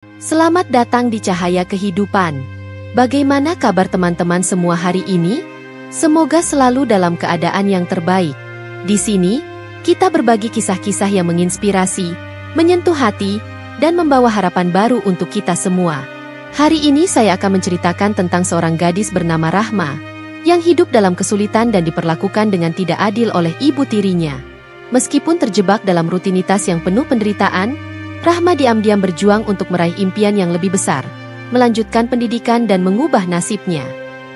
Selamat datang di Cahaya Kehidupan. Bagaimana kabar teman-teman semua hari ini? Semoga selalu dalam keadaan yang terbaik. Di sini, kita berbagi kisah-kisah yang menginspirasi, menyentuh hati, dan membawa harapan baru untuk kita semua. Hari ini saya akan menceritakan tentang seorang gadis bernama Rahma, yang hidup dalam kesulitan dan diperlakukan dengan tidak adil oleh ibu tirinya. Meskipun terjebak dalam rutinitas yang penuh penderitaan, Rahma diam-diam berjuang untuk meraih impian yang lebih besar, melanjutkan pendidikan dan mengubah nasibnya.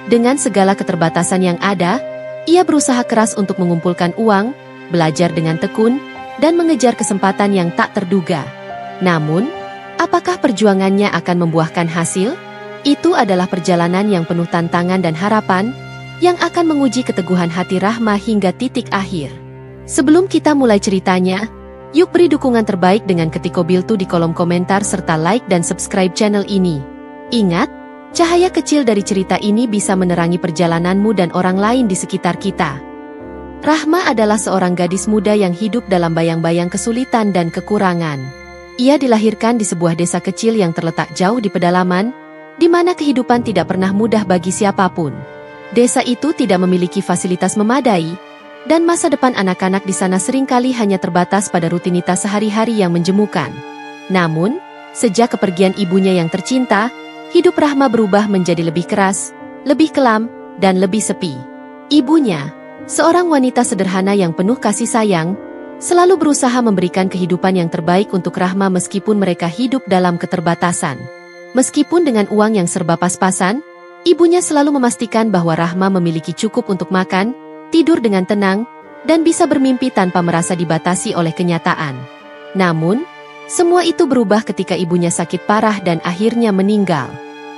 Dengan segala keterbatasan yang ada, ia berusaha keras untuk mengumpulkan uang, belajar dengan tekun, dan mengejar kesempatan yang tak terduga. Namun, apakah perjuangannya akan membuahkan hasil? Itu adalah perjalanan yang penuh tantangan dan harapan, yang akan menguji keteguhan hati Rahma hingga titik akhir. Sebelum kita mulai ceritanya, yuk beri dukungan terbaik dengan ketik Kobiltu di kolom komentar serta like dan subscribe channel ini. Ingat, cahaya kecil dari cerita ini bisa menerangi perjalananmu dan orang lain di sekitar kita. Rahma adalah seorang gadis muda yang hidup dalam bayang-bayang kesulitan dan kekurangan. Ia dilahirkan di sebuah desa kecil yang terletak jauh di pedalaman, di mana kehidupan tidak pernah mudah bagi siapapun. Desa itu tidak memiliki fasilitas memadai, dan masa depan anak-anak di sana seringkali hanya terbatas pada rutinitas sehari-hari yang menjemukan. Namun, sejak kepergian ibunya yang tercinta, hidup Rahma berubah menjadi lebih keras, lebih kelam, dan lebih sepi. Ibunya, seorang wanita sederhana yang penuh kasih sayang, selalu berusaha memberikan kehidupan yang terbaik untuk Rahma meskipun mereka hidup dalam keterbatasan. Meskipun dengan uang yang serba pas-pasan, ibunya selalu memastikan bahwa Rahma memiliki cukup untuk makan, tidur dengan tenang, dan bisa bermimpi tanpa merasa dibatasi oleh kenyataan. Namun, semua itu berubah ketika ibunya sakit parah dan akhirnya meninggal.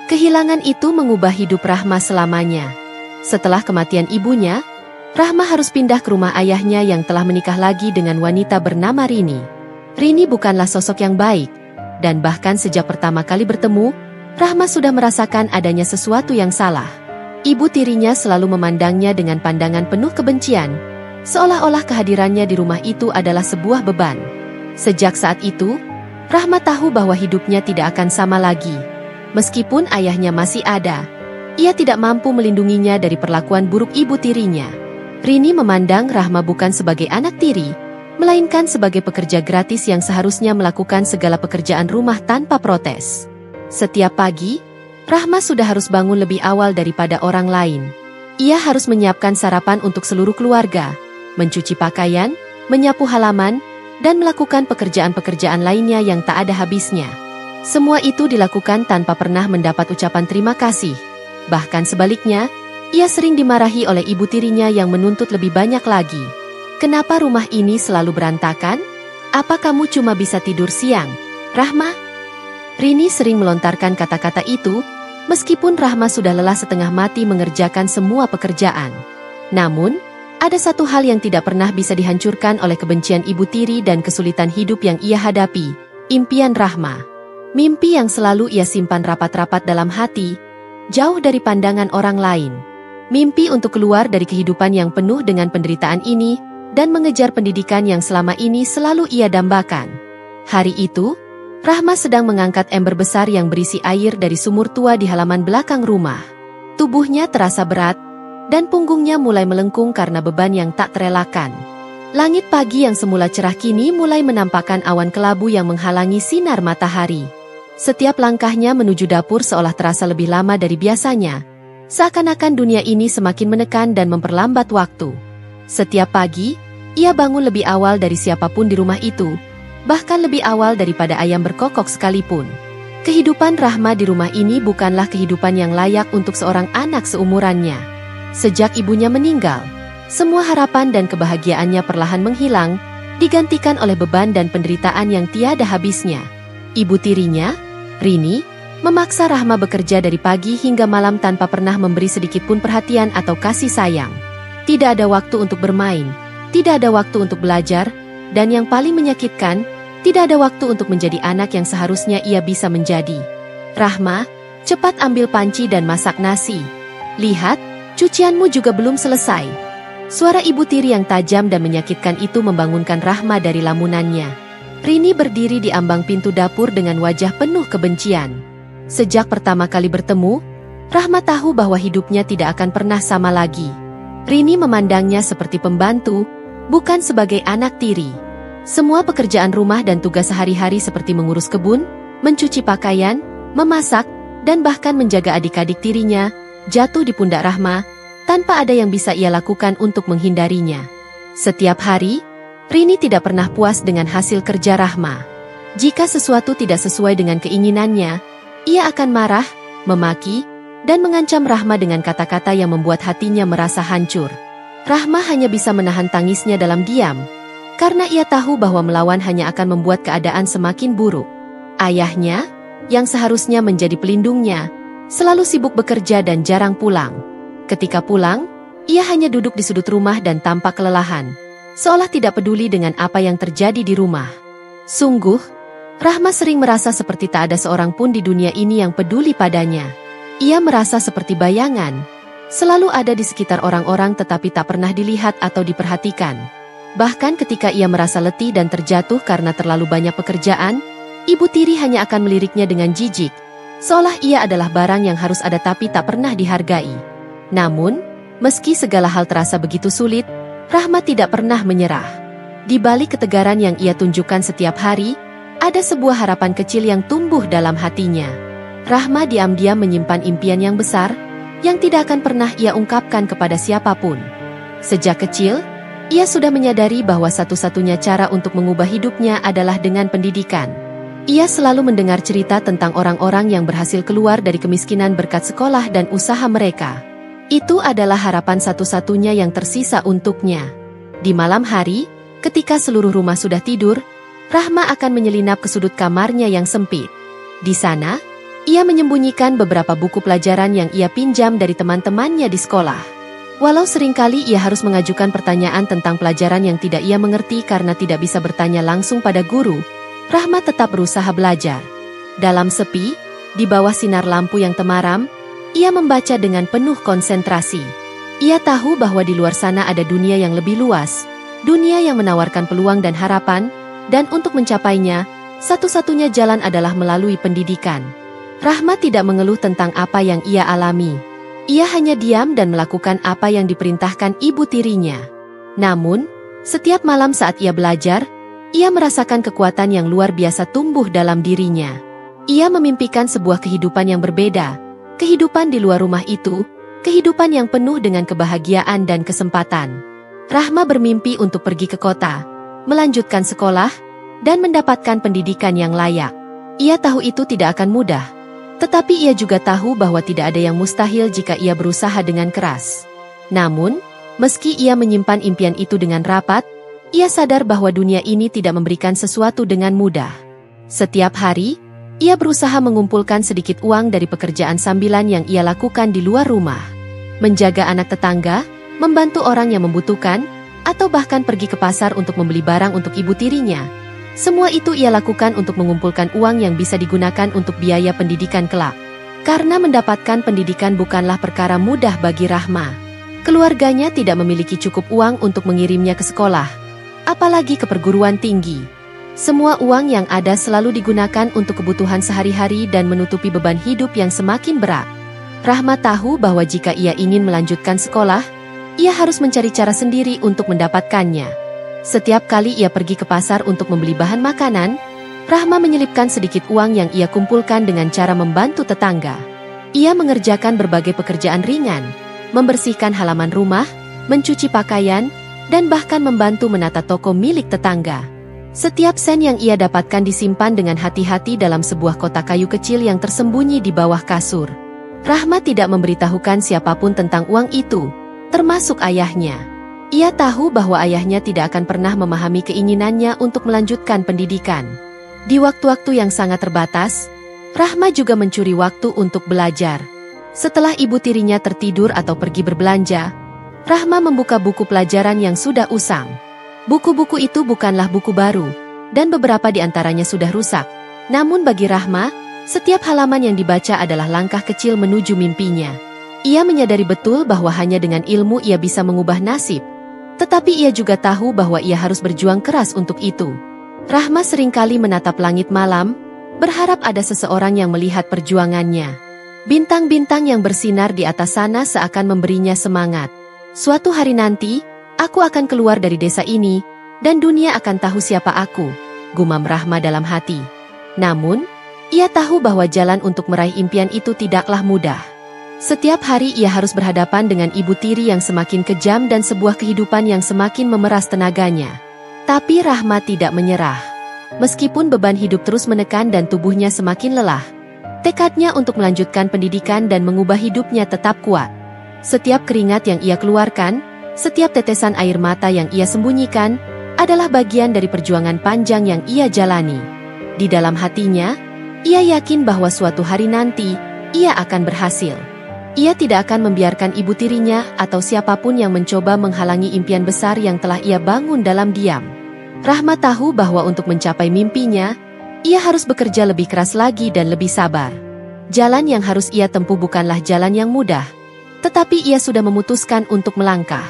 Kehilangan itu mengubah hidup Rahma selamanya. Setelah kematian ibunya, Rahma harus pindah ke rumah ayahnya yang telah menikah lagi dengan wanita bernama Rini. Rini bukanlah sosok yang baik, dan bahkan sejak pertama kali bertemu, Rahma sudah merasakan adanya sesuatu yang salah. Ibu tirinya selalu memandangnya dengan pandangan penuh kebencian, seolah-olah kehadirannya di rumah itu adalah sebuah beban. Sejak saat itu, Rahma tahu bahwa hidupnya tidak akan sama lagi. Meskipun ayahnya masih ada, ia tidak mampu melindunginya dari perlakuan buruk ibu tirinya. Rini memandang Rahma bukan sebagai anak tiri, melainkan sebagai pekerja gratis yang seharusnya melakukan segala pekerjaan rumah tanpa protes. Setiap pagi, Rahma sudah harus bangun lebih awal daripada orang lain. Ia harus menyiapkan sarapan untuk seluruh keluarga, mencuci pakaian, menyapu halaman, dan melakukan pekerjaan-pekerjaan lainnya yang tak ada habisnya. Semua itu dilakukan tanpa pernah mendapat ucapan terima kasih. Bahkan sebaliknya, ia sering dimarahi oleh ibu tirinya yang menuntut lebih banyak lagi. "Kenapa rumah ini selalu berantakan? Apa kamu cuma bisa tidur siang, Rahma?" Rini sering melontarkan kata-kata itu, meskipun Rahma sudah lelah setengah mati mengerjakan semua pekerjaan. Namun, ada satu hal yang tidak pernah bisa dihancurkan oleh kebencian ibu tiri dan kesulitan hidup yang ia hadapi, impian Rahma. Mimpi yang selalu ia simpan rapat-rapat dalam hati, jauh dari pandangan orang lain. Mimpi untuk keluar dari kehidupan yang penuh dengan penderitaan ini, dan mengejar pendidikan yang selama ini selalu ia dambakan. Hari itu, Rahma sedang mengangkat ember besar yang berisi air dari sumur tua di halaman belakang rumah. Tubuhnya terasa berat, dan punggungnya mulai melengkung karena beban yang tak terelakkan. Langit pagi yang semula cerah kini mulai menampakkan awan kelabu yang menghalangi sinar matahari. Setiap langkahnya menuju dapur seolah terasa lebih lama dari biasanya, seakan-akan dunia ini semakin menekan dan memperlambat waktu. Setiap pagi, ia bangun lebih awal dari siapapun di rumah itu, bahkan lebih awal daripada ayam berkokok sekalipun. Kehidupan Rahma di rumah ini bukanlah kehidupan yang layak untuk seorang anak seumurannya. Sejak ibunya meninggal, semua harapan dan kebahagiaannya perlahan menghilang, digantikan oleh beban dan penderitaan yang tiada habisnya. Ibu tirinya, Rini, memaksa Rahma bekerja dari pagi hingga malam tanpa pernah memberi sedikitpun perhatian atau kasih sayang. Tidak ada waktu untuk bermain, tidak ada waktu untuk belajar, dan yang paling menyakitkan, tidak ada waktu untuk menjadi anak yang seharusnya ia bisa menjadi. "Rahma, cepat ambil panci dan masak nasi. Lihat, cucianmu juga belum selesai." Suara ibu tiri yang tajam dan menyakitkan itu membangunkan Rahma dari lamunannya. Rini berdiri di ambang pintu dapur dengan wajah penuh kebencian. Sejak pertama kali bertemu, Rahma tahu bahwa hidupnya tidak akan pernah sama lagi. Rini memandangnya seperti pembantu, bukan sebagai anak tiri. Semua pekerjaan rumah dan tugas sehari-hari seperti mengurus kebun, mencuci pakaian, memasak, dan bahkan menjaga adik-adik tirinya, jatuh di pundak Rahma, tanpa ada yang bisa ia lakukan untuk menghindarinya. Setiap hari, Rini tidak pernah puas dengan hasil kerja Rahma. Jika sesuatu tidak sesuai dengan keinginannya, ia akan marah, memaki, dan mengancam Rahma dengan kata-kata yang membuat hatinya merasa hancur. Rahma hanya bisa menahan tangisnya dalam diam, karena ia tahu bahwa melawan hanya akan membuat keadaan semakin buruk. Ayahnya, yang seharusnya menjadi pelindungnya, selalu sibuk bekerja dan jarang pulang. Ketika pulang, ia hanya duduk di sudut rumah dan tampak kelelahan, seolah tidak peduli dengan apa yang terjadi di rumah. Sungguh, Rahma sering merasa seperti tak ada seorang pun di dunia ini yang peduli padanya. Ia merasa seperti bayangan, selalu ada di sekitar orang-orang tetapi tak pernah dilihat atau diperhatikan. Bahkan ketika ia merasa letih dan terjatuh karena terlalu banyak pekerjaan, ibu tiri hanya akan meliriknya dengan jijik, seolah ia adalah barang yang harus ada tapi tak pernah dihargai. Namun, meski segala hal terasa begitu sulit, Rahma tidak pernah menyerah. Di balik ketegaran yang ia tunjukkan setiap hari, ada sebuah harapan kecil yang tumbuh dalam hatinya. Rahma diam-diam menyimpan impian yang besar, yang tidak akan pernah ia ungkapkan kepada siapapun. Sejak kecil, ia sudah menyadari bahwa satu-satunya cara untuk mengubah hidupnya adalah dengan pendidikan. Ia selalu mendengar cerita tentang orang-orang yang berhasil keluar dari kemiskinan berkat sekolah dan usaha mereka. Itu adalah harapan satu-satunya yang tersisa untuknya. Di malam hari, ketika seluruh rumah sudah tidur, Rahma akan menyelinap ke sudut kamarnya yang sempit. Di sana, ia menyembunyikan beberapa buku pelajaran yang ia pinjam dari teman-temannya di sekolah. Walau seringkali ia harus mengajukan pertanyaan tentang pelajaran yang tidak ia mengerti karena tidak bisa bertanya langsung pada guru, Rahma tetap berusaha belajar. Dalam sepi, di bawah sinar lampu yang temaram, ia membaca dengan penuh konsentrasi. Ia tahu bahwa di luar sana ada dunia yang lebih luas, dunia yang menawarkan peluang dan harapan, dan untuk mencapainya, satu-satunya jalan adalah melalui pendidikan. Rahma tidak mengeluh tentang apa yang ia alami. Ia hanya diam dan melakukan apa yang diperintahkan ibu tirinya. Namun, setiap malam saat ia belajar, ia merasakan kekuatan yang luar biasa tumbuh dalam dirinya. Ia memimpikan sebuah kehidupan yang berbeda, kehidupan di luar rumah itu, kehidupan yang penuh dengan kebahagiaan dan kesempatan. Rahma bermimpi untuk pergi ke kota, melanjutkan sekolah, dan mendapatkan pendidikan yang layak. Ia tahu itu tidak akan mudah. Tetapi ia juga tahu bahwa tidak ada yang mustahil jika ia berusaha dengan keras. Namun, meski ia menyimpan impian itu dengan rapat, ia sadar bahwa dunia ini tidak memberikan sesuatu dengan mudah. Setiap hari, ia berusaha mengumpulkan sedikit uang dari pekerjaan sambilan yang ia lakukan di luar rumah. Menjaga anak tetangga, membantu orang yang membutuhkan, atau bahkan pergi ke pasar untuk membeli barang untuk ibu tirinya. Semua itu ia lakukan untuk mengumpulkan uang yang bisa digunakan untuk biaya pendidikan kelak. Karena mendapatkan pendidikan bukanlah perkara mudah bagi Rahma. Keluarganya tidak memiliki cukup uang untuk mengirimnya ke sekolah, apalagi ke perguruan tinggi. Semua uang yang ada selalu digunakan untuk kebutuhan sehari-hari dan menutupi beban hidup yang semakin berat. Rahma tahu bahwa jika ia ingin melanjutkan sekolah, ia harus mencari cara sendiri untuk mendapatkannya. Setiap kali ia pergi ke pasar untuk membeli bahan makanan, Rahma menyelipkan sedikit uang yang ia kumpulkan dengan cara membantu tetangga. Ia mengerjakan berbagai pekerjaan ringan, membersihkan halaman rumah, mencuci pakaian, dan bahkan membantu menata toko milik tetangga. Setiap sen yang ia dapatkan disimpan dengan hati-hati dalam sebuah kotak kayu kecil yang tersembunyi di bawah kasur. Rahma tidak memberitahukan siapapun tentang uang itu, termasuk ayahnya. Ia tahu bahwa ayahnya tidak akan pernah memahami keinginannya untuk melanjutkan pendidikan. Di waktu-waktu yang sangat terbatas, Rahma juga mencuri waktu untuk belajar. Setelah ibu tirinya tertidur atau pergi berbelanja, Rahma membuka buku pelajaran yang sudah usang. Buku-buku itu bukanlah buku baru, dan beberapa di antaranya sudah rusak. Namun bagi Rahma, setiap halaman yang dibaca adalah langkah kecil menuju mimpinya. Ia menyadari betul bahwa hanya dengan ilmu ia bisa mengubah nasib. Tetapi ia juga tahu bahwa ia harus berjuang keras untuk itu. Rahma seringkali menatap langit malam, berharap ada seseorang yang melihat perjuangannya. Bintang-bintang yang bersinar di atas sana seakan memberinya semangat. Suatu hari nanti, aku akan keluar dari desa ini, dan dunia akan tahu siapa aku, gumam Rahma dalam hati. Namun, ia tahu bahwa jalan untuk meraih impian itu tidaklah mudah. Setiap hari ia harus berhadapan dengan ibu tiri yang semakin kejam dan sebuah kehidupan yang semakin memeras tenaganya. Tapi Rahma tidak menyerah. Meskipun beban hidup terus menekan dan tubuhnya semakin lelah, tekadnya untuk melanjutkan pendidikan dan mengubah hidupnya tetap kuat. Setiap keringat yang ia keluarkan, setiap tetesan air mata yang ia sembunyikan, adalah bagian dari perjuangan panjang yang ia jalani. Di dalam hatinya, ia yakin bahwa suatu hari nanti, ia akan berhasil. Ia tidak akan membiarkan ibu tirinya atau siapapun yang mencoba menghalangi impian besar yang telah ia bangun dalam diam. Rahma tahu bahwa untuk mencapai mimpinya, ia harus bekerja lebih keras lagi dan lebih sabar. Jalan yang harus ia tempuh bukanlah jalan yang mudah, tetapi ia sudah memutuskan untuk melangkah.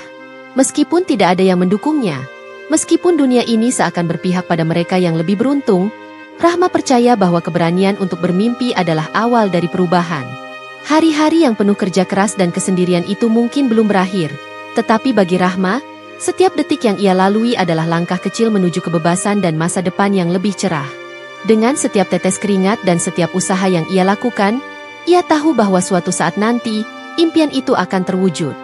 Meskipun tidak ada yang mendukungnya, meskipun dunia ini seakan berpihak pada mereka yang lebih beruntung, Rahma percaya bahwa keberanian untuk bermimpi adalah awal dari perubahan. Hari-hari yang penuh kerja keras dan kesendirian itu mungkin belum berakhir, tetapi bagi Rahma, setiap detik yang ia lalui adalah langkah kecil menuju kebebasan dan masa depan yang lebih cerah. Dengan setiap tetes keringat dan setiap usaha yang ia lakukan, ia tahu bahwa suatu saat nanti, impian itu akan terwujud.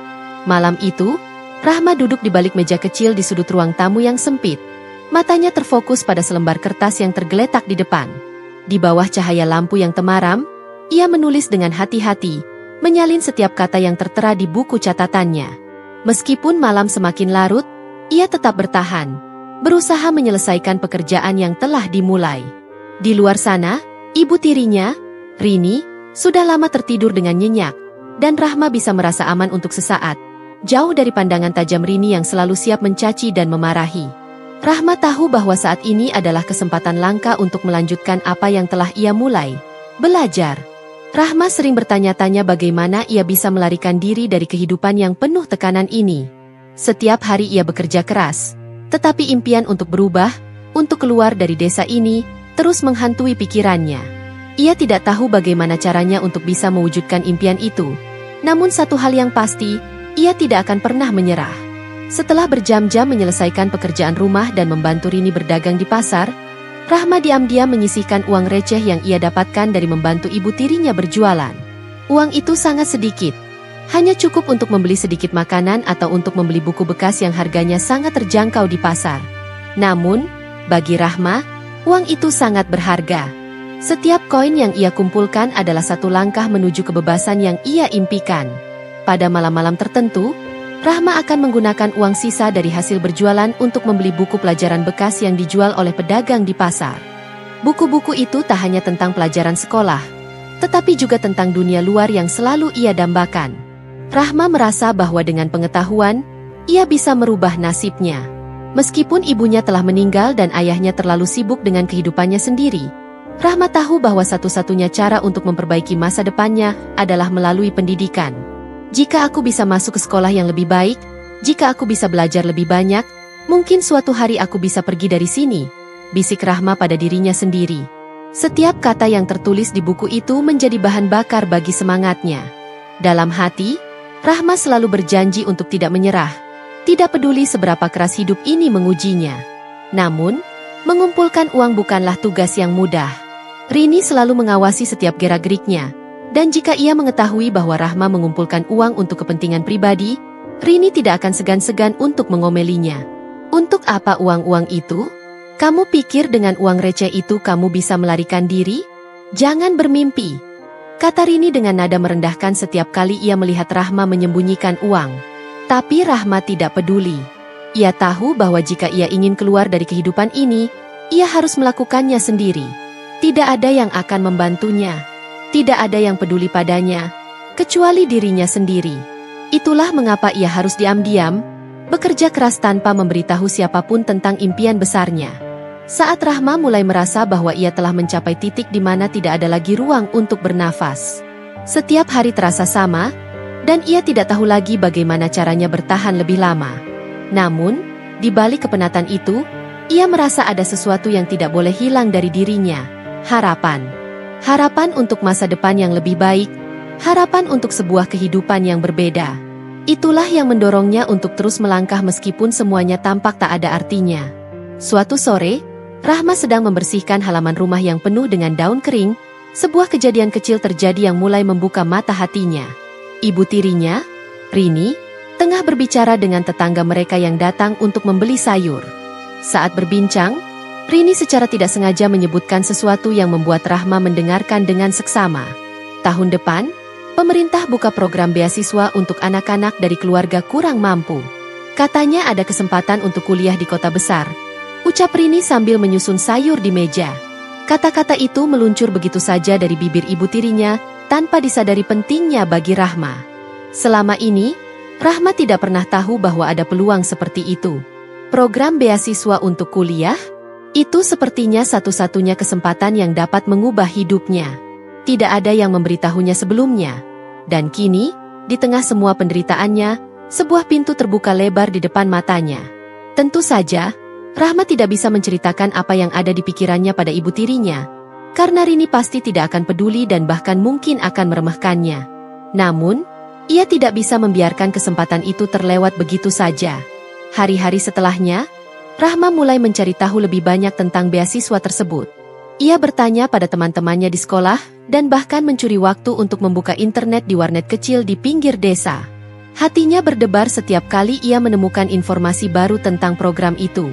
Malam itu, Rahma duduk di balik meja kecil di sudut ruang tamu yang sempit. Matanya terfokus pada selembar kertas yang tergeletak di depan. Di bawah cahaya lampu yang temaram, ia menulis dengan hati-hati, menyalin setiap kata yang tertera di buku catatannya. Meskipun malam semakin larut, ia tetap bertahan, berusaha menyelesaikan pekerjaan yang telah dimulai. Di luar sana, ibu tirinya, Rini, sudah lama tertidur dengan nyenyak, dan Rahma bisa merasa aman untuk sesaat, jauh dari pandangan tajam Rini yang selalu siap mencaci dan memarahi. Rahma tahu bahwa saat ini adalah kesempatan langka untuk melanjutkan apa yang telah ia mulai, belajar. Rahma sering bertanya-tanya bagaimana ia bisa melarikan diri dari kehidupan yang penuh tekanan ini. Setiap hari ia bekerja keras, tetapi impian untuk berubah, untuk keluar dari desa ini, terus menghantui pikirannya. Ia tidak tahu bagaimana caranya untuk bisa mewujudkan impian itu. Namun satu hal yang pasti, ia tidak akan pernah menyerah. Setelah berjam-jam menyelesaikan pekerjaan rumah dan membantu Rini berdagang di pasar, Rahma diam-diam menyisihkan uang receh yang ia dapatkan dari membantu ibu tirinya berjualan. Uang itu sangat sedikit, hanya cukup untuk membeli sedikit makanan atau untuk membeli buku bekas yang harganya sangat terjangkau di pasar. Namun, bagi Rahma, uang itu sangat berharga. Setiap koin yang ia kumpulkan adalah satu langkah menuju kebebasan yang ia impikan. Pada malam-malam tertentu, Rahma akan menggunakan uang sisa dari hasil berjualan untuk membeli buku pelajaran bekas yang dijual oleh pedagang di pasar. Buku-buku itu tak hanya tentang pelajaran sekolah, tetapi juga tentang dunia luar yang selalu ia dambakan. Rahma merasa bahwa dengan pengetahuan, ia bisa merubah nasibnya. Meskipun ibunya telah meninggal dan ayahnya terlalu sibuk dengan kehidupannya sendiri, Rahma tahu bahwa satu-satunya cara untuk memperbaiki masa depannya adalah melalui pendidikan. Jika aku bisa masuk ke sekolah yang lebih baik, jika aku bisa belajar lebih banyak, mungkin suatu hari aku bisa pergi dari sini, bisik Rahma pada dirinya sendiri. Setiap kata yang tertulis di buku itu menjadi bahan bakar bagi semangatnya. Dalam hati, Rahma selalu berjanji untuk tidak menyerah, tidak peduli seberapa keras hidup ini mengujinya. Namun, mengumpulkan uang bukanlah tugas yang mudah. Rini selalu mengawasi setiap gerak-geriknya. Dan jika ia mengetahui bahwa Rahma mengumpulkan uang untuk kepentingan pribadi, Rini tidak akan segan-segan untuk mengomelinya. Untuk apa uang-uang itu? Kamu pikir dengan uang receh itu kamu bisa melarikan diri? Jangan bermimpi, kata Rini dengan nada merendahkan setiap kali ia melihat Rahma menyembunyikan uang. Tapi Rahma tidak peduli. Ia tahu bahwa jika ia ingin keluar dari kehidupan ini, ia harus melakukannya sendiri. Tidak ada yang akan membantunya. Tidak ada yang peduli padanya, kecuali dirinya sendiri. Itulah mengapa ia harus diam-diam, bekerja keras tanpa memberitahu siapapun tentang impian besarnya. Saat Rahma mulai merasa bahwa ia telah mencapai titik di mana tidak ada lagi ruang untuk bernafas. Setiap hari terasa sama, dan ia tidak tahu lagi bagaimana caranya bertahan lebih lama. Namun, di balik kepenatan itu, Ia merasa ada sesuatu yang tidak boleh hilang dari dirinya. Harapan. Harapan untuk masa depan yang lebih baik. Harapan untuk sebuah kehidupan yang berbeda. Itulah yang mendorongnya untuk terus melangkah meskipun semuanya tampak tak ada artinya. Suatu sore, Rahma sedang membersihkan halaman rumah yang penuh dengan daun kering. Sebuah kejadian kecil terjadi yang mulai membuka mata hatinya. Ibu tirinya, Rini, tengah berbicara dengan tetangga mereka yang datang untuk membeli sayur. Saat berbincang, Rini secara tidak sengaja menyebutkan sesuatu yang membuat Rahma mendengarkan dengan seksama. Tahun depan, pemerintah buka program beasiswa untuk anak-anak dari keluarga kurang mampu. Katanya ada kesempatan untuk kuliah di kota besar. Ucap Rini sambil menyusun sayur di meja. Kata-kata itu meluncur begitu saja dari bibir ibu tirinya, tanpa disadari pentingnya bagi Rahma. Selama ini, Rahma tidak pernah tahu bahwa ada peluang seperti itu. Program beasiswa untuk kuliah? Itu sepertinya satu-satunya kesempatan yang dapat mengubah hidupnya. Tidak ada yang memberitahunya sebelumnya. Dan kini, di tengah semua penderitaannya, sebuah pintu terbuka lebar di depan matanya. Tentu saja, Rahma tidak bisa menceritakan apa yang ada di pikirannya pada ibu tirinya, karena Rini pasti tidak akan peduli dan bahkan mungkin akan meremehkannya. Namun, ia tidak bisa membiarkan kesempatan itu terlewat begitu saja. Hari-hari setelahnya, Rahma mulai mencari tahu lebih banyak tentang beasiswa tersebut. Ia bertanya pada teman-temannya di sekolah, dan bahkan mencuri waktu untuk membuka internet di warnet kecil di pinggir desa. Hatinya berdebar setiap kali ia menemukan informasi baru tentang program itu.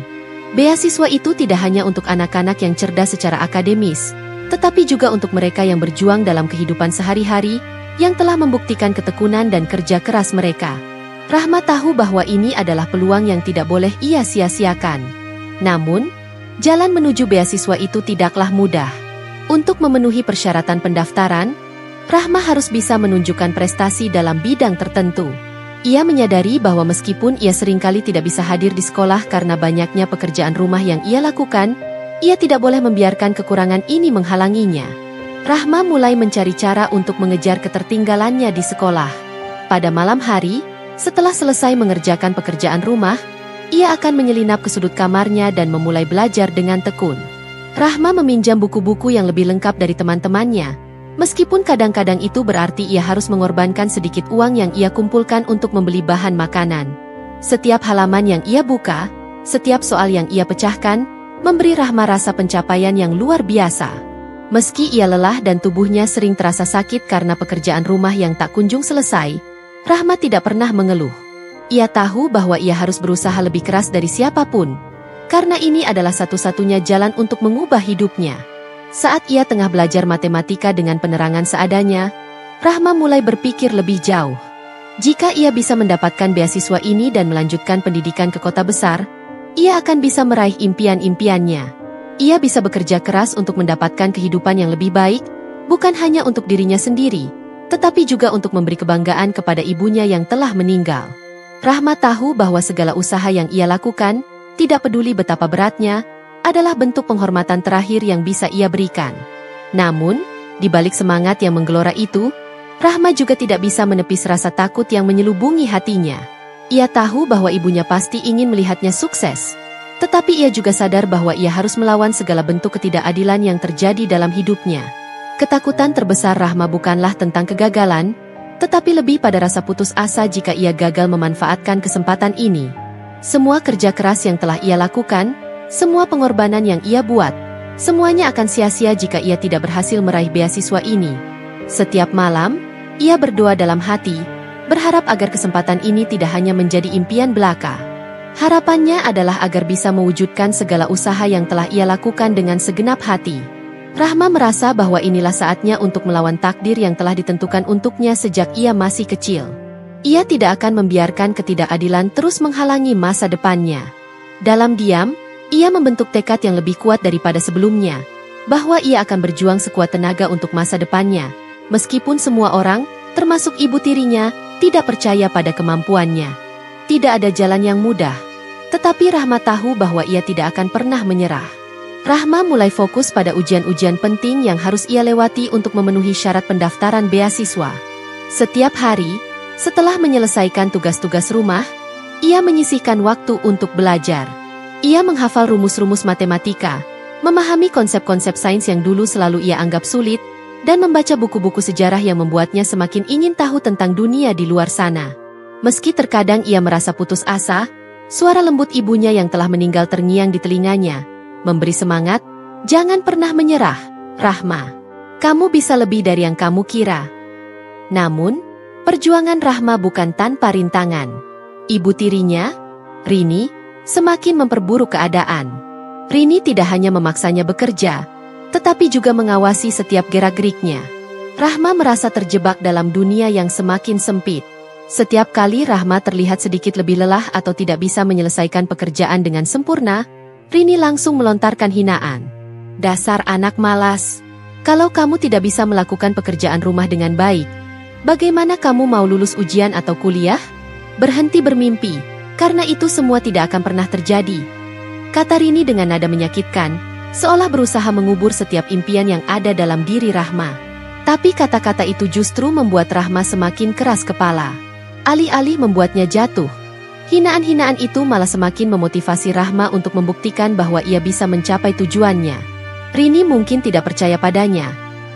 Beasiswa itu tidak hanya untuk anak-anak yang cerdas secara akademis, tetapi juga untuk mereka yang berjuang dalam kehidupan sehari-hari, yang telah membuktikan ketekunan dan kerja keras mereka. Rahma tahu bahwa ini adalah peluang yang tidak boleh ia sia-siakan. Namun, jalan menuju beasiswa itu tidaklah mudah. Untuk memenuhi persyaratan pendaftaran, Rahma harus bisa menunjukkan prestasi dalam bidang tertentu. Ia menyadari bahwa meskipun ia seringkali tidak bisa hadir di sekolah karena banyaknya pekerjaan rumah yang ia lakukan, ia tidak boleh membiarkan kekurangan ini menghalanginya. Rahma mulai mencari cara untuk mengejar ketertinggalannya di sekolah. Pada malam hari, setelah selesai mengerjakan pekerjaan rumah, ia akan menyelinap ke sudut kamarnya dan memulai belajar dengan tekun. Rahma meminjam buku-buku yang lebih lengkap dari teman-temannya. Meskipun kadang-kadang itu berarti ia harus mengorbankan sedikit uang yang ia kumpulkan untuk membeli bahan makanan. Setiap halaman yang ia buka, setiap soal yang ia pecahkan, memberi Rahma rasa pencapaian yang luar biasa. Meski ia lelah dan tubuhnya sering terasa sakit karena pekerjaan rumah yang tak kunjung selesai, Rahma tidak pernah mengeluh. Ia tahu bahwa ia harus berusaha lebih keras dari siapapun, karena ini adalah satu-satunya jalan untuk mengubah hidupnya. Saat ia tengah belajar matematika dengan penerangan seadanya, Rahma mulai berpikir lebih jauh. Jika ia bisa mendapatkan beasiswa ini dan melanjutkan pendidikan ke kota besar, ia akan bisa meraih impian-impiannya. Ia bisa bekerja keras untuk mendapatkan kehidupan yang lebih baik, bukan hanya untuk dirinya sendiri, tetapi juga untuk memberi kebanggaan kepada ibunya yang telah meninggal. Rahma tahu bahwa segala usaha yang ia lakukan, tidak peduli betapa beratnya, adalah bentuk penghormatan terakhir yang bisa ia berikan. Namun, di balik semangat yang menggelora itu, Rahma juga tidak bisa menepis rasa takut yang menyelubungi hatinya. Ia tahu bahwa ibunya pasti ingin melihatnya sukses. Tetapi ia juga sadar bahwa ia harus melawan segala bentuk ketidakadilan yang terjadi dalam hidupnya. Ketakutan terbesar Rahma bukanlah tentang kegagalan, tetapi lebih pada rasa putus asa jika ia gagal memanfaatkan kesempatan ini. Semua kerja keras yang telah ia lakukan, semua pengorbanan yang ia buat, semuanya akan sia-sia jika ia tidak berhasil meraih beasiswa ini. Setiap malam, ia berdoa dalam hati, berharap agar kesempatan ini tidak hanya menjadi impian belaka. Harapannya adalah agar bisa mewujudkan segala usaha yang telah ia lakukan dengan segenap hati. Rahma merasa bahwa inilah saatnya untuk melawan takdir yang telah ditentukan untuknya sejak ia masih kecil. Ia tidak akan membiarkan ketidakadilan terus menghalangi masa depannya. Dalam diam, ia membentuk tekad yang lebih kuat daripada sebelumnya, bahwa ia akan berjuang sekuat tenaga untuk masa depannya, meskipun semua orang, termasuk ibu tirinya, tidak percaya pada kemampuannya. Tidak ada jalan yang mudah, tetapi Rahma tahu bahwa ia tidak akan pernah menyerah. Rahma mulai fokus pada ujian-ujian penting yang harus ia lewati untuk memenuhi syarat pendaftaran beasiswa. Setiap hari, setelah menyelesaikan tugas-tugas rumah, ia menyisihkan waktu untuk belajar. Ia menghafal rumus-rumus matematika, memahami konsep-konsep sains yang dulu selalu ia anggap sulit, dan membaca buku-buku sejarah yang membuatnya semakin ingin tahu tentang dunia di luar sana. Meski terkadang ia merasa putus asa, suara lembut ibunya yang telah meninggal terngiang di telinganya, memberi semangat, "Jangan pernah menyerah, Rahma. Kamu bisa lebih dari yang kamu kira." Namun, perjuangan Rahma bukan tanpa rintangan. Ibu tirinya, Rini, semakin memperburuk keadaan. Rini tidak hanya memaksanya bekerja, tetapi juga mengawasi setiap gerak-geriknya. Rahma merasa terjebak dalam dunia yang semakin sempit. Setiap kali Rahma terlihat sedikit lebih lelah atau tidak bisa menyelesaikan pekerjaan dengan sempurna, Rini langsung melontarkan hinaan. "Dasar anak malas. Kalau kamu tidak bisa melakukan pekerjaan rumah dengan baik, bagaimana kamu mau lulus ujian atau kuliah? Berhenti bermimpi, karena itu semua tidak akan pernah terjadi," kata Rini dengan nada menyakitkan, seolah berusaha mengubur setiap impian yang ada dalam diri Rahma. Tapi kata-kata itu justru membuat Rahma semakin keras kepala. Alih-alih membuatnya jatuh, hinaan-hinaan itu malah semakin memotivasi Rahma untuk membuktikan bahwa ia bisa mencapai tujuannya. Rini mungkin tidak percaya padanya,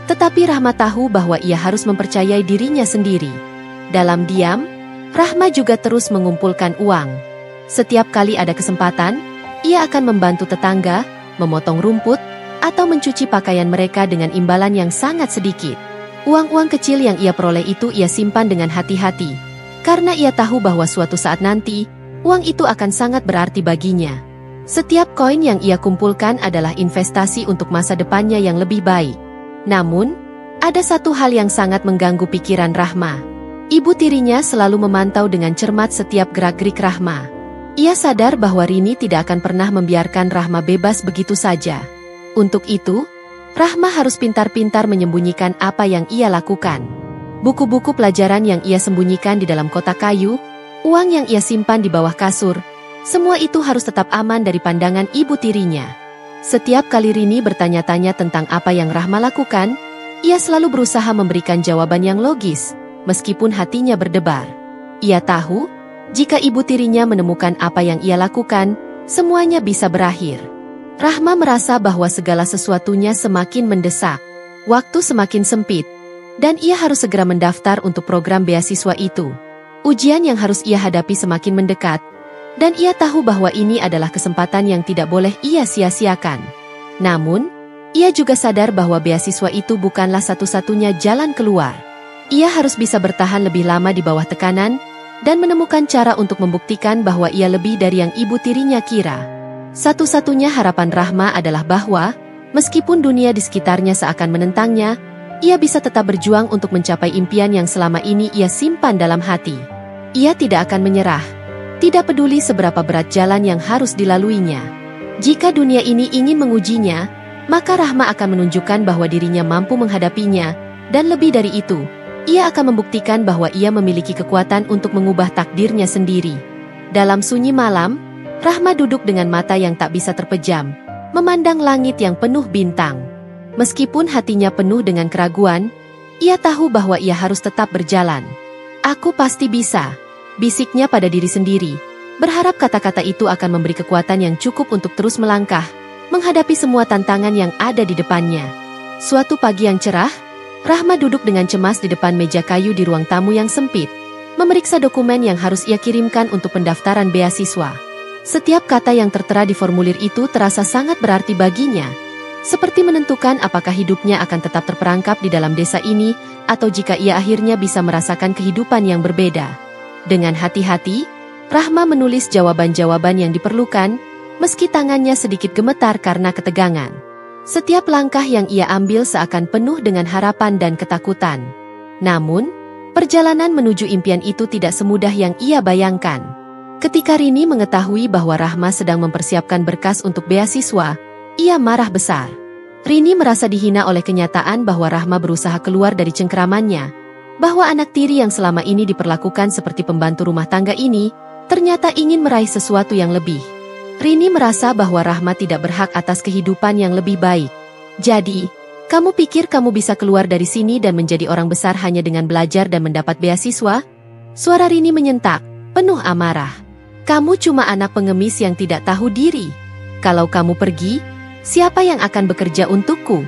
tetapi Rahma tahu bahwa ia harus mempercayai dirinya sendiri. Dalam diam, Rahma juga terus mengumpulkan uang. Setiap kali ada kesempatan, ia akan membantu tetangga, memotong rumput, atau mencuci pakaian mereka dengan imbalan yang sangat sedikit. Uang-uang kecil yang ia peroleh itu ia simpan dengan hati-hati, karena ia tahu bahwa suatu saat nanti, uang itu akan sangat berarti baginya. Setiap koin yang ia kumpulkan adalah investasi untuk masa depannya yang lebih baik. Namun, ada satu hal yang sangat mengganggu pikiran Rahma. Ibu tirinya selalu memantau dengan cermat setiap gerak-gerik Rahma. Ia sadar bahwa Rini tidak akan pernah membiarkan Rahma bebas begitu saja. Untuk itu, Rahma harus pintar-pintar menyembunyikan apa yang ia lakukan. Buku-buku pelajaran yang ia sembunyikan di dalam kotak kayu, uang yang ia simpan di bawah kasur, semua itu harus tetap aman dari pandangan ibu tirinya. Setiap kali Rini bertanya-tanya tentang apa yang Rahma lakukan, ia selalu berusaha memberikan jawaban yang logis, meskipun hatinya berdebar. Ia tahu, jika ibu tirinya menemukan apa yang ia lakukan, semuanya bisa berakhir. Rahma merasa bahwa segala sesuatunya semakin mendesak. Waktu semakin sempit, dan ia harus segera mendaftar untuk program beasiswa itu. Ujian yang harus ia hadapi semakin mendekat, dan ia tahu bahwa ini adalah kesempatan yang tidak boleh ia sia-siakan. Namun, ia juga sadar bahwa beasiswa itu bukanlah satu-satunya jalan keluar. Ia harus bisa bertahan lebih lama di bawah tekanan, dan menemukan cara untuk membuktikan bahwa ia lebih dari yang ibu tirinya kira. Satu-satunya harapan Rahma adalah bahwa, meskipun dunia di sekitarnya seakan menentangnya, ia bisa tetap berjuang untuk mencapai impian yang selama ini ia simpan dalam hati. Ia tidak akan menyerah, tidak peduli seberapa berat jalan yang harus dilaluinya. Jika dunia ini ingin mengujinya, maka Rahma akan menunjukkan bahwa dirinya mampu menghadapinya, dan lebih dari itu, ia akan membuktikan bahwa ia memiliki kekuatan untuk mengubah takdirnya sendiri. Dalam sunyi malam, Rahma duduk dengan mata yang tak bisa terpejam, memandang langit yang penuh bintang. Meskipun hatinya penuh dengan keraguan, ia tahu bahwa ia harus tetap berjalan. "Aku pasti bisa," bisiknya pada diri sendiri, berharap kata-kata itu akan memberi kekuatan yang cukup untuk terus melangkah, menghadapi semua tantangan yang ada di depannya. Suatu pagi yang cerah, Rahma duduk dengan cemas di depan meja kayu di ruang tamu yang sempit, memeriksa dokumen yang harus ia kirimkan untuk pendaftaran beasiswa. Setiap kata yang tertera di formulir itu terasa sangat berarti baginya, seperti menentukan apakah hidupnya akan tetap terperangkap di dalam desa ini, atau jika ia akhirnya bisa merasakan kehidupan yang berbeda. Dengan hati-hati, Rahma menulis jawaban-jawaban yang diperlukan, meski tangannya sedikit gemetar karena ketegangan. Setiap langkah yang ia ambil seakan penuh dengan harapan dan ketakutan. Namun, perjalanan menuju impian itu tidak semudah yang ia bayangkan. Ketika Rini mengetahui bahwa Rahma sedang mempersiapkan berkas untuk beasiswa, ia marah besar. Rini merasa dihina oleh kenyataan bahwa Rahma berusaha keluar dari cengkeramannya, bahwa anak tiri yang selama ini diperlakukan seperti pembantu rumah tangga ini, ternyata ingin meraih sesuatu yang lebih. Rini merasa bahwa Rahma tidak berhak atas kehidupan yang lebih baik. "Jadi, kamu pikir kamu bisa keluar dari sini dan menjadi orang besar hanya dengan belajar dan mendapat beasiswa?" Suara Rini menyentak, penuh amarah. Kamu cuma anak pengemis yang tidak tahu diri. Kalau kamu pergi, siapa yang akan bekerja untukku?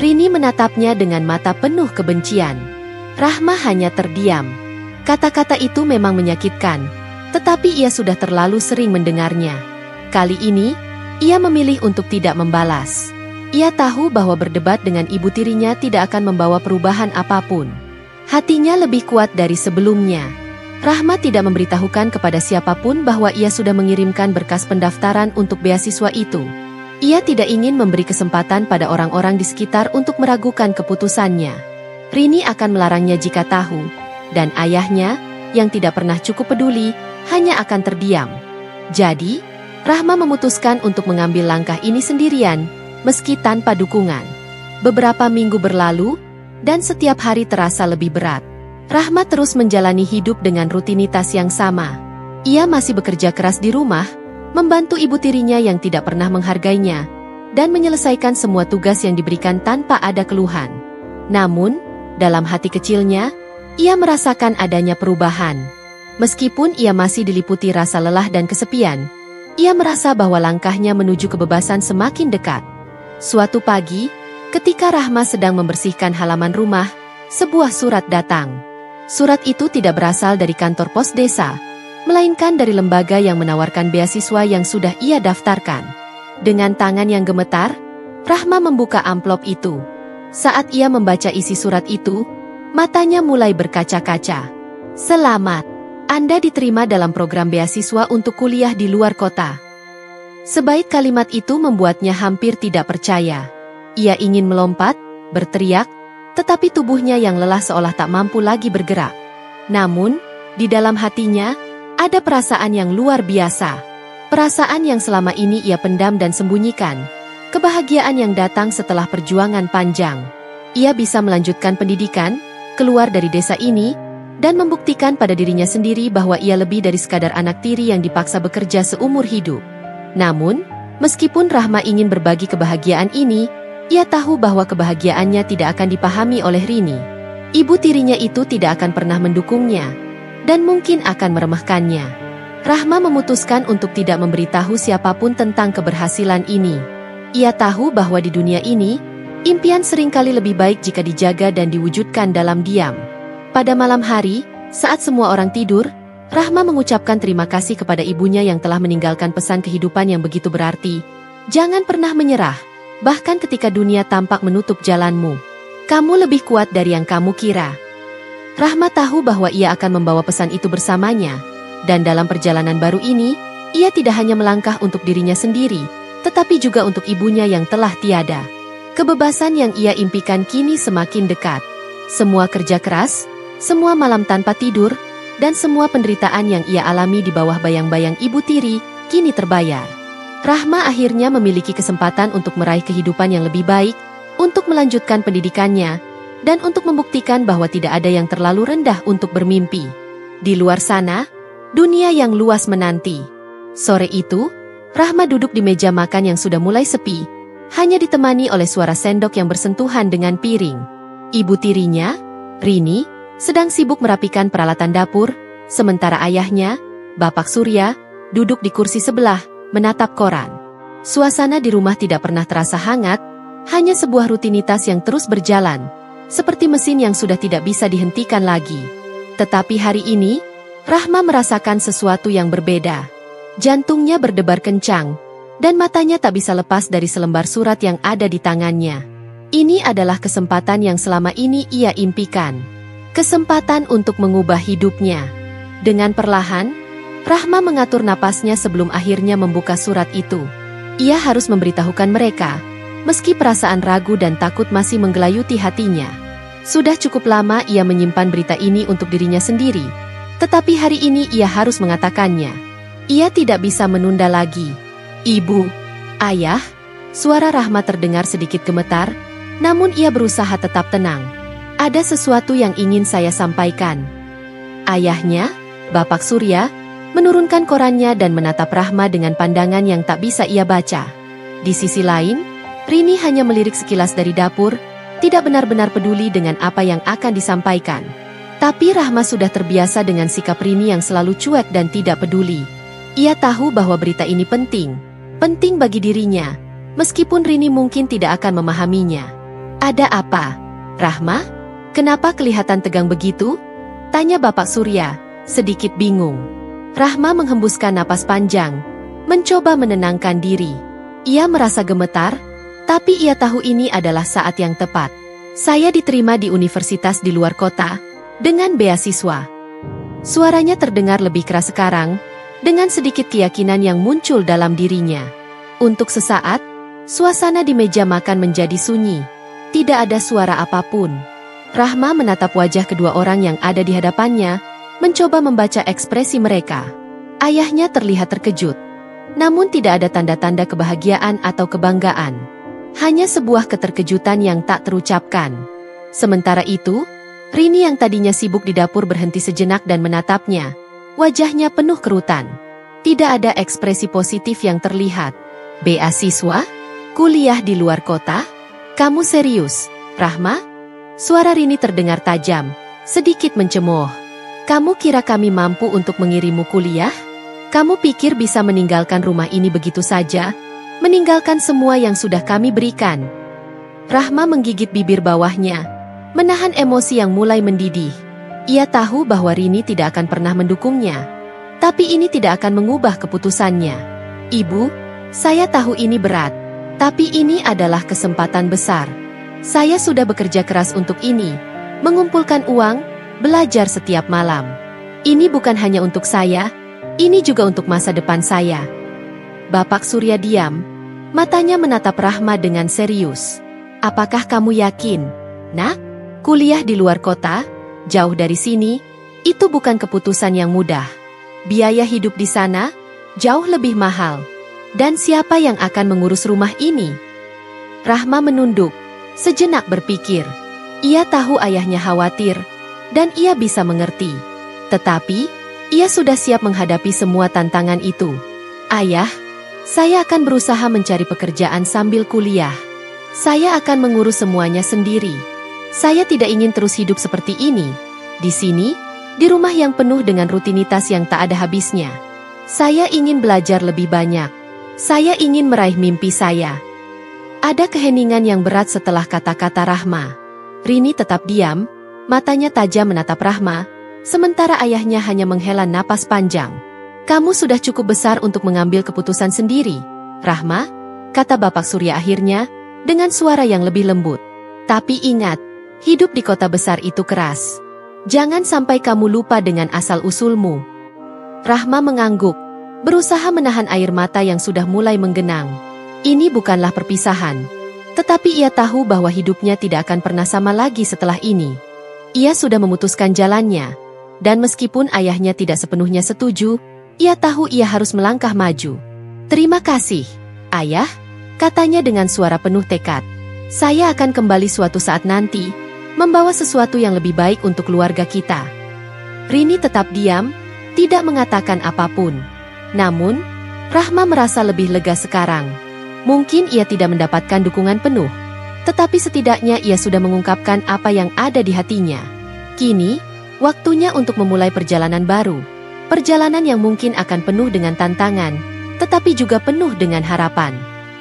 Rini menatapnya dengan mata penuh kebencian. Rahma hanya terdiam. Kata-kata itu memang menyakitkan, tetapi ia sudah terlalu sering mendengarnya. Kali ini, ia memilih untuk tidak membalas. Ia tahu bahwa berdebat dengan ibu tirinya tidak akan membawa perubahan apapun. Hatinya lebih kuat dari sebelumnya. Rahma tidak memberitahukan kepada siapapun bahwa ia sudah mengirimkan berkas pendaftaran untuk beasiswa itu. Ia tidak ingin memberi kesempatan pada orang-orang di sekitar untuk meragukan keputusannya. Rini akan melarangnya jika tahu, dan ayahnya, yang tidak pernah cukup peduli, hanya akan terdiam. Jadi, Rahma memutuskan untuk mengambil langkah ini sendirian, meski tanpa dukungan. Beberapa minggu berlalu, dan setiap hari terasa lebih berat. Rahma terus menjalani hidup dengan rutinitas yang sama. Ia masih bekerja keras di rumah, membantu ibu tirinya yang tidak pernah menghargainya, dan menyelesaikan semua tugas yang diberikan tanpa ada keluhan. Namun, dalam hati kecilnya, ia merasakan adanya perubahan. Meskipun ia masih diliputi rasa lelah dan kesepian, ia merasa bahwa langkahnya menuju kebebasan semakin dekat. Suatu pagi, ketika Rahma sedang membersihkan halaman rumah, sebuah surat datang. Surat itu tidak berasal dari kantor pos desa, melainkan dari lembaga yang menawarkan beasiswa yang sudah ia daftarkan. Dengan tangan yang gemetar, Rahma membuka amplop itu. Saat ia membaca isi surat itu, matanya mulai berkaca-kaca. Selamat, Anda diterima dalam program beasiswa untuk kuliah di luar kota. Sebaik kalimat itu membuatnya hampir tidak percaya. Ia ingin melompat, berteriak, tetapi tubuhnya yang lelah seolah tak mampu lagi bergerak. Namun, di dalam hatinya, ada perasaan yang luar biasa. Perasaan yang selama ini ia pendam dan sembunyikan. Kebahagiaan yang datang setelah perjuangan panjang. Ia bisa melanjutkan pendidikan, keluar dari desa ini, dan membuktikan pada dirinya sendiri bahwa ia lebih dari sekadar anak tiri yang dipaksa bekerja seumur hidup. Namun, meskipun Rahma ingin berbagi kebahagiaan ini, ia tahu bahwa kebahagiaannya tidak akan dipahami oleh Rini. Ibu tirinya itu tidak akan pernah mendukungnya, dan mungkin akan meremehkannya. Rahma memutuskan untuk tidak memberitahu siapapun tentang keberhasilan ini. Ia tahu bahwa di dunia ini, impian seringkali lebih baik jika dijaga dan diwujudkan dalam diam. Pada malam hari, saat semua orang tidur, Rahma mengucapkan terima kasih kepada ibunya yang telah meninggalkan pesan kehidupan yang begitu berarti. Jangan pernah menyerah, bahkan ketika dunia tampak menutup jalanmu. Kamu lebih kuat dari yang kamu kira. Rahma tahu bahwa ia akan membawa pesan itu bersamanya, dan dalam perjalanan baru ini, ia tidak hanya melangkah untuk dirinya sendiri, tetapi juga untuk ibunya yang telah tiada. Kebebasan yang ia impikan kini semakin dekat. Semua kerja keras, semua malam tanpa tidur, dan semua penderitaan yang ia alami di bawah bayang-bayang ibu tiri, kini terbayar. Rahma akhirnya memiliki kesempatan untuk meraih kehidupan yang lebih baik, untuk melanjutkan pendidikannya, dan untuk membuktikan bahwa tidak ada yang terlalu rendah untuk bermimpi. Di luar sana, dunia yang luas menanti. Sore itu, Rahma duduk di meja makan yang sudah mulai sepi, hanya ditemani oleh suara sendok yang bersentuhan dengan piring. Ibu tirinya, Rini, sedang sibuk merapikan peralatan dapur, sementara ayahnya, Bapak Surya, duduk di kursi sebelah, menatap koran. Suasana di rumah tidak pernah terasa hangat, hanya sebuah rutinitas yang terus berjalan, seperti mesin yang sudah tidak bisa dihentikan lagi. Tetapi hari ini, Rahma merasakan sesuatu yang berbeda. Jantungnya berdebar kencang, dan matanya tak bisa lepas dari selembar surat yang ada di tangannya. Ini adalah kesempatan yang selama ini ia impikan. Kesempatan untuk mengubah hidupnya. Dengan perlahan, Rahma mengatur napasnya sebelum akhirnya membuka surat itu. Ia harus memberitahukan mereka, meski perasaan ragu dan takut masih menggelayuti hatinya. Sudah cukup lama ia menyimpan berita ini untuk dirinya sendiri, tetapi hari ini ia harus mengatakannya. Ia tidak bisa menunda lagi. Ibu, ayah, suara Rahma terdengar sedikit gemetar, namun ia berusaha tetap tenang. Ada sesuatu yang ingin saya sampaikan. Ayahnya, Bapak Surya, menurunkan korannya dan menatap Rahma dengan pandangan yang tak bisa ia baca. Di sisi lain, Rini hanya melirik sekilas dari dapur, tidak benar-benar peduli dengan apa yang akan disampaikan. Tapi Rahma sudah terbiasa dengan sikap Rini yang selalu cuek dan tidak peduli. Ia tahu bahwa berita ini penting bagi dirinya, meskipun Rini mungkin tidak akan memahaminya. Ada apa, Rahma? Kenapa kelihatan tegang begitu? Tanya Bapak Surya, sedikit bingung. Rahma menghembuskan napas panjang, mencoba menenangkan diri. Ia merasa gemetar, tapi ia tahu ini adalah saat yang tepat. Saya diterima di universitas di luar kota, dengan beasiswa. Suaranya terdengar lebih keras sekarang, dengan sedikit keyakinan yang muncul dalam dirinya. Untuk sesaat, suasana di meja makan menjadi sunyi. Tidak ada suara apapun. Rahma menatap wajah kedua orang yang ada di hadapannya, mencoba membaca ekspresi mereka. Ayahnya terlihat terkejut. Namun tidak ada tanda-tanda kebahagiaan atau kebanggaan. Hanya sebuah keterkejutan yang tak terucapkan. Sementara itu, Rini yang tadinya sibuk di dapur berhenti sejenak dan menatapnya. Wajahnya penuh kerutan. Tidak ada ekspresi positif yang terlihat. Beasiswa? Kuliah di luar kota? Kamu serius, Rahma? Suara Rini terdengar tajam, sedikit mencemooh. Kamu kira kami mampu untuk mengirimmu kuliah? Kamu pikir bisa meninggalkan rumah ini begitu saja? Meninggalkan semua yang sudah kami berikan? Rahma menggigit bibir bawahnya, menahan emosi yang mulai mendidih. Ia tahu bahwa Rini tidak akan pernah mendukungnya. Tapi ini tidak akan mengubah keputusannya. Ibu, saya tahu ini berat. Tapi ini adalah kesempatan besar. Saya sudah bekerja keras untuk ini. Mengumpulkan uang, belajar setiap malam. Ini bukan hanya untuk saya, ini juga untuk masa depan saya. Bapak Surya diam. Matanya menatap Rahma dengan serius. Apakah kamu yakin, Nak? Kuliah di luar kota, jauh dari sini, itu bukan keputusan yang mudah. Biaya hidup di sana, jauh lebih mahal. Dan siapa yang akan mengurus rumah ini? Rahma menunduk, sejenak berpikir. Ia tahu ayahnya khawatir, dan ia bisa mengerti. Tetapi, ia sudah siap menghadapi semua tantangan itu. Ayah, saya akan berusaha mencari pekerjaan sambil kuliah. Saya akan mengurus semuanya sendiri. Saya tidak ingin terus hidup seperti ini. Di sini, di rumah yang penuh dengan rutinitas yang tak ada habisnya. Saya ingin belajar lebih banyak. Saya ingin meraih mimpi saya. Ada keheningan yang berat setelah kata-kata Rahma. Rini tetap diam, matanya tajam menatap Rahma, sementara ayahnya hanya menghela napas panjang. Kamu sudah cukup besar untuk mengambil keputusan sendiri, Rahma, kata Bapak Surya akhirnya, dengan suara yang lebih lembut. Tapi ingat, hidup di kota besar itu keras. Jangan sampai kamu lupa dengan asal-usulmu. Rahma mengangguk, berusaha menahan air mata yang sudah mulai menggenang. Ini bukanlah perpisahan. Tetapi ia tahu bahwa hidupnya tidak akan pernah sama lagi setelah ini. Ia sudah memutuskan jalannya. Dan meskipun ayahnya tidak sepenuhnya setuju, ia tahu ia harus melangkah maju. Terima kasih, Ayah, katanya dengan suara penuh tekad. Saya akan kembali suatu saat nanti, membawa sesuatu yang lebih baik untuk keluarga kita. Rini tetap diam, tidak mengatakan apapun. Namun, Rahma merasa lebih lega sekarang. Mungkin ia tidak mendapatkan dukungan penuh, tetapi setidaknya ia sudah mengungkapkan apa yang ada di hatinya. Kini, waktunya untuk memulai perjalanan baru. Perjalanan yang mungkin akan penuh dengan tantangan, tetapi juga penuh dengan harapan.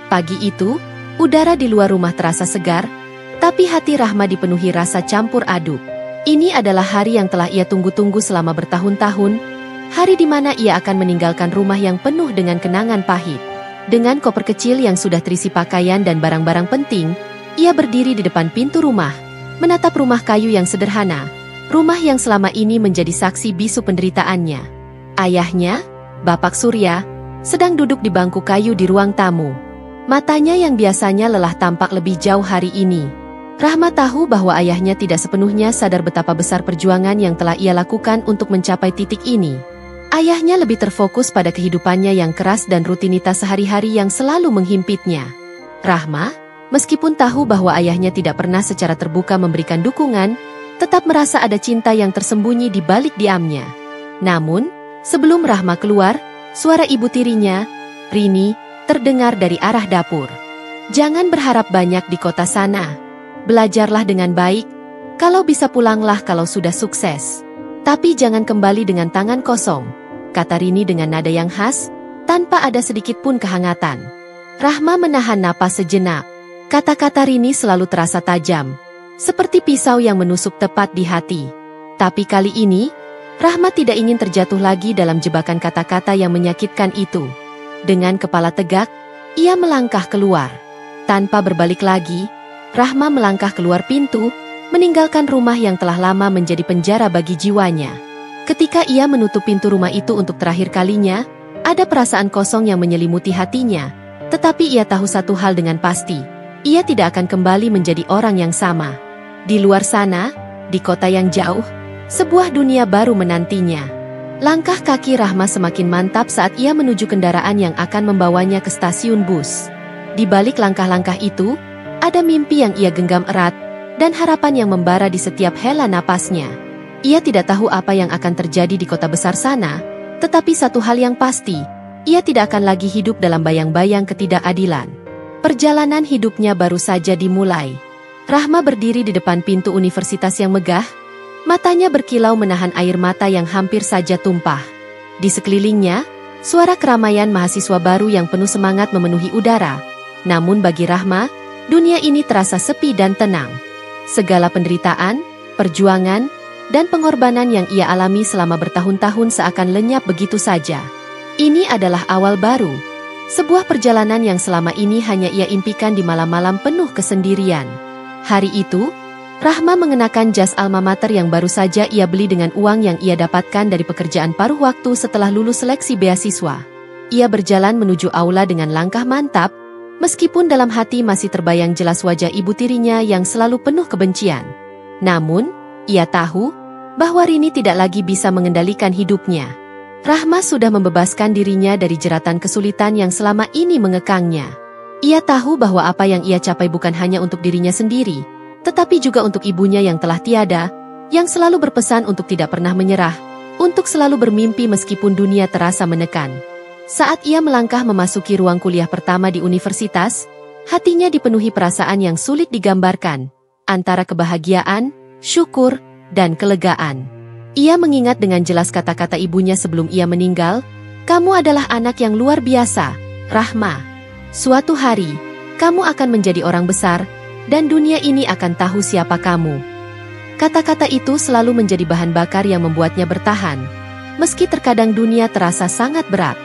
Pagi itu, udara di luar rumah terasa segar, tapi hati Rahma dipenuhi rasa campur aduk. Ini adalah hari yang telah ia tunggu-tunggu selama bertahun-tahun, hari di mana ia akan meninggalkan rumah yang penuh dengan kenangan pahit. Dengan koper kecil yang sudah terisi pakaian dan barang-barang penting, ia berdiri di depan pintu rumah, menatap rumah kayu yang sederhana, rumah yang selama ini menjadi saksi bisu penderitaannya. Ayahnya, Bapak Surya, sedang duduk di bangku kayu di ruang tamu. Matanya yang biasanya lelah tampak lebih jauh hari ini. Rahma tahu bahwa ayahnya tidak sepenuhnya sadar betapa besar perjuangan yang telah ia lakukan untuk mencapai titik ini. Ayahnya lebih terfokus pada kehidupannya yang keras dan rutinitas sehari-hari yang selalu menghimpitnya. Rahma, meskipun tahu bahwa ayahnya tidak pernah secara terbuka memberikan dukungan, tetap merasa ada cinta yang tersembunyi di balik diamnya. Namun, sebelum Rahma keluar, suara ibu tirinya, Rini, terdengar dari arah dapur. Jangan berharap banyak di kota sana. Belajarlah dengan baik, kalau bisa pulanglah kalau sudah sukses. Tapi jangan kembali dengan tangan kosong. kata Rini dengan nada yang khas, tanpa ada sedikit pun kehangatan. Rahma menahan napas sejenak. Kata-kata Rini selalu terasa tajam, seperti pisau yang menusuk tepat di hati. Tapi kali ini, Rahma tidak ingin terjatuh lagi dalam jebakan kata-kata yang menyakitkan itu. Dengan kepala tegak, ia melangkah keluar. Tanpa berbalik lagi, Rahma melangkah keluar pintu, meninggalkan rumah yang telah lama menjadi penjara bagi jiwanya. Ketika ia menutup pintu rumah itu untuk terakhir kalinya, ada perasaan kosong yang menyelimuti hatinya. Tetapi ia tahu satu hal dengan pasti, ia tidak akan kembali menjadi orang yang sama. Di luar sana, di kota yang jauh, sebuah dunia baru menantinya. Langkah kaki Rahma semakin mantap saat ia menuju kendaraan yang akan membawanya ke stasiun bus. Di balik langkah-langkah itu, ada mimpi yang ia genggam erat, dan harapan yang membara di setiap hela napasnya. Ia tidak tahu apa yang akan terjadi di kota besar sana, tetapi satu hal yang pasti, ia tidak akan lagi hidup dalam bayang-bayang ketidakadilan. Perjalanan hidupnya baru saja dimulai. Rahma berdiri di depan pintu universitas yang megah, matanya berkilau menahan air mata yang hampir saja tumpah. Di sekelilingnya, suara keramaian mahasiswa baru yang penuh semangat memenuhi udara. Namun bagi Rahma, dunia ini terasa sepi dan tenang. Segala penderitaan, perjuangan, dan pengorbanan yang ia alami selama bertahun-tahun seakan lenyap begitu saja. Ini adalah awal baru. Sebuah perjalanan yang selama ini hanya ia impikan di malam-malam penuh kesendirian. Hari itu, Rahma mengenakan jas alma mater yang baru saja ia beli dengan uang yang ia dapatkan dari pekerjaan paruh waktu setelah lulus seleksi beasiswa. Ia berjalan menuju aula dengan langkah mantap, meskipun dalam hati masih terbayang jelas wajah ibu tirinya yang selalu penuh kebencian. Namun, ia tahu bahwa Rini tidak lagi bisa mengendalikan hidupnya. Rahma sudah membebaskan dirinya dari jeratan kesulitan yang selama ini mengekangnya. Ia tahu bahwa apa yang ia capai bukan hanya untuk dirinya sendiri, tetapi juga untuk ibunya yang telah tiada, yang selalu berpesan untuk tidak pernah menyerah, untuk selalu bermimpi meskipun dunia terasa menekan. Saat ia melangkah memasuki ruang kuliah pertama di universitas, hatinya dipenuhi perasaan yang sulit digambarkan, antara kebahagiaan, syukur, dan kelegaan. Ia mengingat dengan jelas kata-kata ibunya sebelum ia meninggal, "Kamu adalah anak yang luar biasa, Rahma. Suatu hari, kamu akan menjadi orang besar, dan dunia ini akan tahu siapa kamu." Kata-kata itu selalu menjadi bahan bakar yang membuatnya bertahan, meski terkadang dunia terasa sangat berat.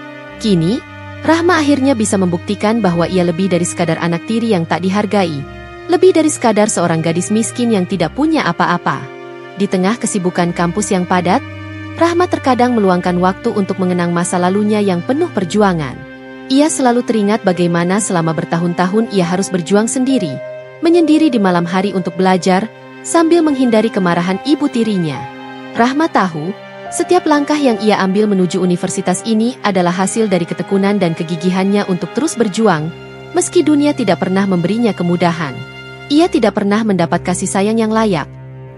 Kini, Rahma akhirnya bisa membuktikan bahwa ia lebih dari sekadar anak tiri yang tak dihargai, lebih dari sekadar seorang gadis miskin yang tidak punya apa-apa. Di tengah kesibukan kampus yang padat, Rahma terkadang meluangkan waktu untuk mengenang masa lalunya yang penuh perjuangan. Ia selalu teringat bagaimana selama bertahun-tahun ia harus berjuang sendiri, menyendiri di malam hari untuk belajar, sambil menghindari kemarahan ibu tirinya. Rahma tahu, setiap langkah yang ia ambil menuju universitas ini adalah hasil dari ketekunan dan kegigihannya untuk terus berjuang, meski dunia tidak pernah memberinya kemudahan. Ia tidak pernah mendapat kasih sayang yang layak,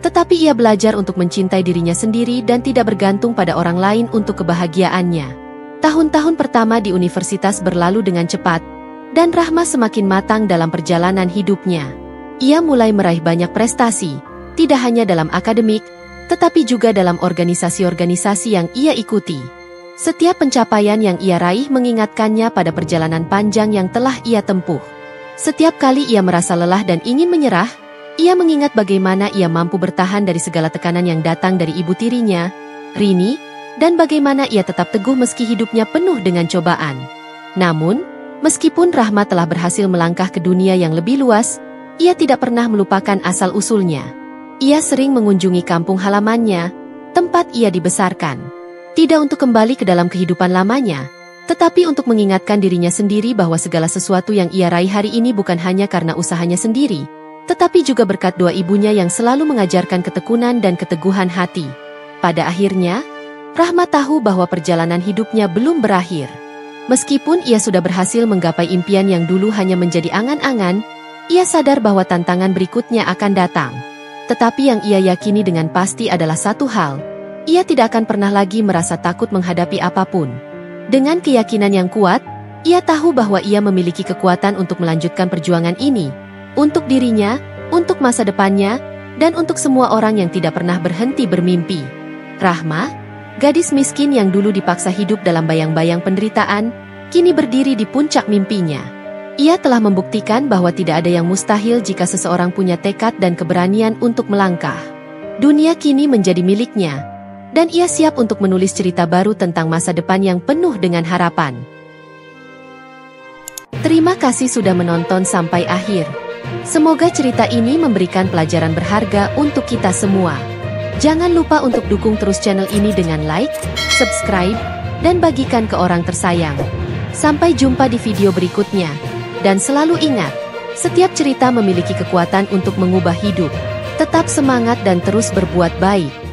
tetapi ia belajar untuk mencintai dirinya sendiri dan tidak bergantung pada orang lain untuk kebahagiaannya. Tahun-tahun pertama di universitas berlalu dengan cepat, dan Rahma semakin matang dalam perjalanan hidupnya. Ia mulai meraih banyak prestasi, tidak hanya dalam akademik, tetapi juga dalam organisasi-organisasi yang ia ikuti. Setiap pencapaian yang ia raih mengingatkannya pada perjalanan panjang yang telah ia tempuh. Setiap kali ia merasa lelah dan ingin menyerah, ia mengingat bagaimana ia mampu bertahan dari segala tekanan yang datang dari ibu tirinya, Rini, dan bagaimana ia tetap teguh meski hidupnya penuh dengan cobaan. Namun, meskipun Rahma telah berhasil melangkah ke dunia yang lebih luas, ia tidak pernah melupakan asal-usulnya. Ia sering mengunjungi kampung halamannya, tempat ia dibesarkan. Tidak untuk kembali ke dalam kehidupan lamanya, tetapi untuk mengingatkan dirinya sendiri bahwa segala sesuatu yang ia raih hari ini bukan hanya karena usahanya sendiri, tetapi juga berkat doa ibunya yang selalu mengajarkan ketekunan dan keteguhan hati. Pada akhirnya, Rahma tahu bahwa perjalanan hidupnya belum berakhir. Meskipun ia sudah berhasil menggapai impian yang dulu hanya menjadi angan-angan, ia sadar bahwa tantangan berikutnya akan datang. Tetapi yang ia yakini dengan pasti adalah satu hal, ia tidak akan pernah lagi merasa takut menghadapi apapun. Dengan keyakinan yang kuat, ia tahu bahwa ia memiliki kekuatan untuk melanjutkan perjuangan ini, untuk dirinya, untuk masa depannya, dan untuk semua orang yang tidak pernah berhenti bermimpi. Rahma, Gadis miskin yang dulu dipaksa hidup dalam bayang-bayang penderitaan, kini berdiri di puncak mimpinya. Ia telah membuktikan bahwa tidak ada yang mustahil jika seseorang punya tekad dan keberanian untuk melangkah. Dunia kini menjadi miliknya, dan ia siap untuk menulis cerita baru tentang masa depan yang penuh dengan harapan. Terima kasih sudah menonton sampai akhir. Semoga cerita ini memberikan pelajaran berharga untuk kita semua. Jangan lupa untuk dukung terus channel ini dengan like, subscribe, dan bagikan ke orang tersayang. Sampai jumpa di video berikutnya. Dan selalu ingat, setiap cerita memiliki kekuatan untuk mengubah hidup. Tetap semangat dan terus berbuat baik.